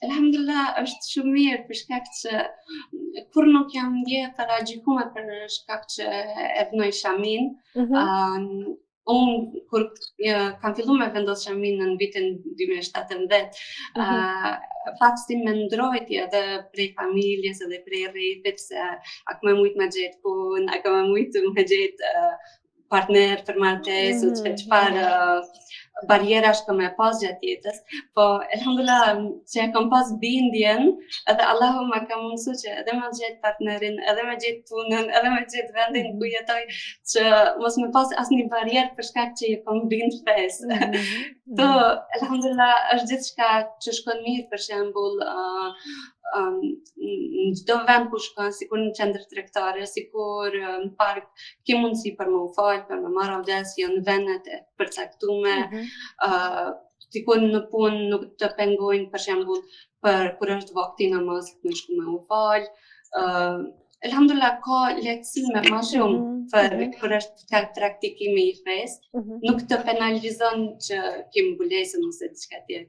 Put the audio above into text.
Alhamdulillah është shumë mirë për shkak që kur nuk jam ndje paragjikuar për shkak që e vënoj shamin. Mhm. Unë kur kam filluar me vendos shamin në vitin 2017, Mhm. fakti me ndrojtje edhe prej familjes edhe prej rrjetit se a ka më mujt me gjetë punë, a ka më mujt me gjetë partner për martesë, çfarë barjerash kam e pas gjatë jetës, po elhamdulillah që e kam pas bindjen, edhe Allahu ma ka mundësu që edhe me gjetë partnerin, edhe me gjetë punën, edhe me gjetë vendin ku jetoj, që mos me pas asnjë barjerë për shkak që je kam bind fesë. To, elhamdulillah është gjithçka që shkon mirë, për shembull, në çdo vend ku shkon, sikur në qendër tregtare, sikur në park, ke mundësi për më u fal, për më marrë avdes, janë vendet e përcaktume, sikur në punë nuk të pengojnë, për shembull, për kur është vakti namaz me shku me u fal. Elhamdulillah ka lehtësime ma shumë për kur është praktikimi i fesë, nuk të penalizon që ke mbulesën ose diçka tjetër.